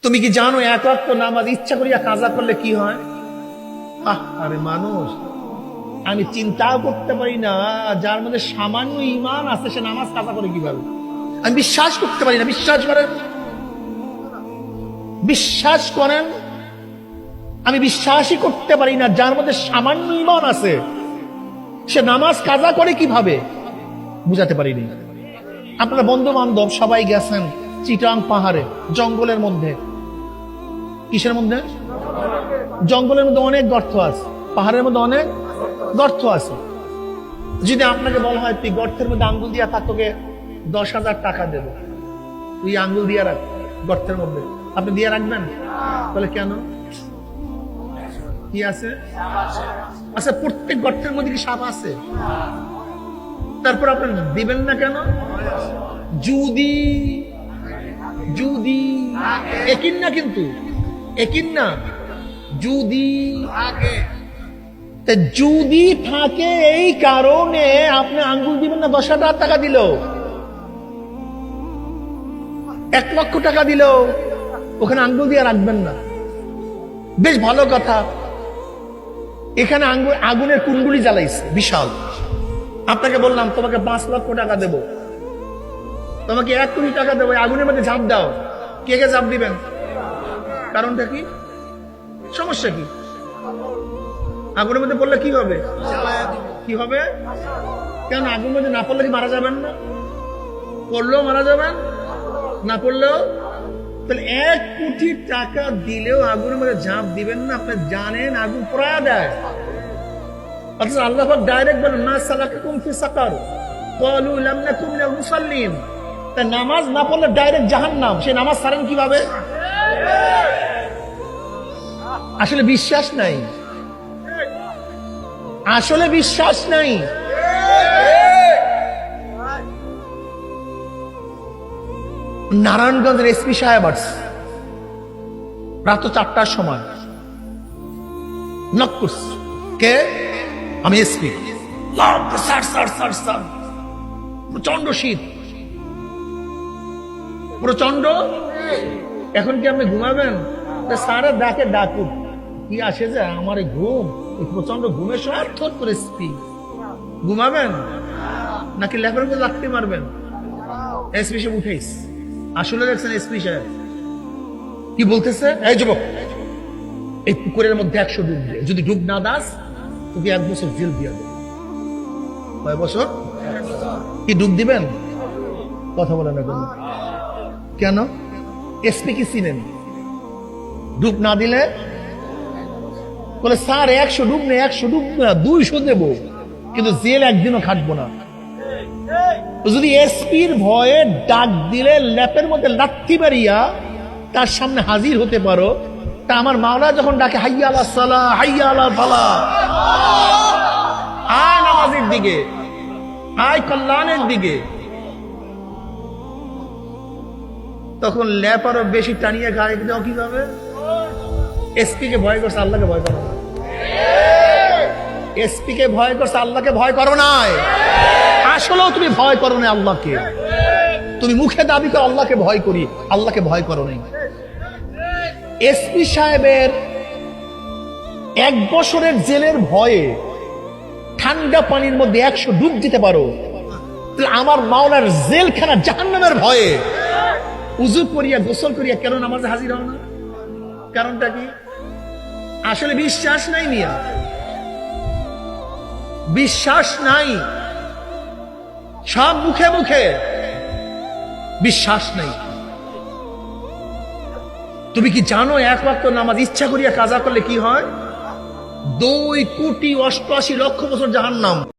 তুমি কি জানো এক ওয়াক্ত নামাজ ইচ্ছা করিয়া কাজা করলে কি হয়? আরে মানুষ, আমি চিন্তাও করতে পারি না যার মধ্যে সামান্য ঈমান আছে সে নামাজ কাজা করে কিভাবে। আমি বিশ্বাস করতে পারি না। বিশ্বাস করেন, বিশ্বাস করেন, আমি বিশ্বাসই করতে পারি না যার মধ্যে সামান্য ঈমান আছে সে নামাজ কাজা করে কিভাবে, বুঝাতে পারিনি। আপনারা বন্ধু বান্ধব সবাই গেছেন চিটাং পাহাড়ে, জঙ্গলের মধ্যে। কিসের মধ্যে? জঙ্গলের মধ্যে অনেক গর্ত আছে, পাহাড়ের মধ্যে অনেক গর্ত আছে। যদি আপনাকে বলা হয় তুই গর্তের মধ্যে আঙ্গুল দিয়া থাক, তোকে 10,000 টাকা দেবো, তুই আঙ্গুল দিয়া রাখ গর্তের মধ্যে, আপনি দিয়ে রাখবেন? বলে কেন? কি আছে? আচ্ছা, প্রত্যেক গর্তের মধ্যে কি সাপ আছে? তারপর আপনি দিবেন না কেন? যদি যদি একিন না, কিন্তু একিন না, যদি যদি থাকে এই কারণে আপনি আঙ্গুল দিবেন না। 10,000 টাকা দিল, 1 লক্ষ টাকা দিল, ওখানে আঙ্গুল দিয়ে রাখবেন না। বেশ ভালো কথা, এখানে আগুনের কুণ্ডুলি জ্বালাইছে বিশাল। আপনাকে বললাম তোমাকে 5 লক্ষ টাকা দেব, তোমাকে 1 কোটি টাকা দেবো, আগুনের মধ্যে ঝাঁপ দাও। কে কে ঝাঁপ দিবেন? কারণটা কি? সমস্যা কি? আগুনের মধ্যে পড়লে কি হবে? কি হবে? কেন আগুনের মধ্যে না পড়লে কি মারা যাবেন না? পড়লেও মারা যাবেন, না পড়লেও। তাহলে 1 কোটি টাকা দিলেও আগুনের মধ্যে ঝাঁপ দিবেন না? আপনি জানেন আগুন পোড়ায়া দেয়। অথচ আল্লাহ পাক ডাইরেক্ট বলেন মা সালাকাকুম ফি সাকার ক্বালু লাম নাকুম মিনাল মুসাল্লিন। তাই নামাজ না পড়লে ডাইরেক্ট জাহান্নাম, সে নামাজ ছাড়েন কিভাবে? আসলে বিশ্বাস নাই, আসলে বিশ্বাস নাই। নারায়ণগঞ্জের এসপি সাহেব আসছে রাত 4টার সময়, নক করছে। কে? আমি এসপি। প্রচন্ড শীত, প্রচন্ড। এখন কি আপনি ঘুমাবেন? সারা ডাকে ডাকুক, কি আসে যে আমার ঘুম, প্রচন্ড ঘুমের সময় থর করে এসপি ঘুমাবেন নাকি লেখার উপর লাথি মারবেন? এসপি সাহেব উঠেইস। আসলে দেখছেন এসপি সাহেব কি বলতেছে? এই যুবক, এই পুকুরের মধ্যে 100 ডুব দিয়ে, যদি ডুব না দাস তোকে 1 বছর জেল দিয়ে দেবে। কয় বছর? কি ডুব দিবেন? কথা বলেন না কেন? এসপি কি চিনেন? ডুব না দিলে বলে স্যার 100 ডুব নেই, 100 ডুব না 200 দেব, কিন্তু জেল একদিনও খাটবো না। যদি এসপির ভয়ে ডাক দিলে ল্যাপের মধ্যে লাথি মারিয়া তার সামনে হাজির হতে পারো, তা আমার মাওলা যখন ডাকে হাইয়া আলাস সালাহ, হাইয়া আলাল ফালাহ, আয় নামাজের দিকে, আয় কল্যাণের দিকে, তখন ল্যাপ আরো বেশি টানিয়ে গাড়ি দাও কিভাবে? এসপি কে ভয় করছে, আল্লাহকে ভয় করো না। এসপি কে ভয় করছে, আল্লাহকে ভয় করো না। আসলেও তুমি ভয় করো না আল্লাহকে। তুমি মুখে দাবি করো আল্লাহকে ভয় করি, আল্লাহকে ভয় করো নাই। এসপি সাহেবের 1 বছরের জেলের ভয়ে ঠান্ডা পানির মধ্যে 100 ডুব দিতে পারো, তাহলে আমার মাওলার জেলখানা জাহান্নামের ভয়ে উযু করিয়া গোসল করিয়া কেন নামাজে হাজির হও না? কারণটা কি? আসলে বিশ্বাস নাই মিয়া, বিশ্বাস নাই। সব মুখে মুখে, বিশ্বাস নাই। তুমি কি জানো 1 ওয়াক্ত নামাজ ইচ্ছা করিয়া কাজা করলে কি হয়? 2,88,00,000 বছর জাহান্নাম।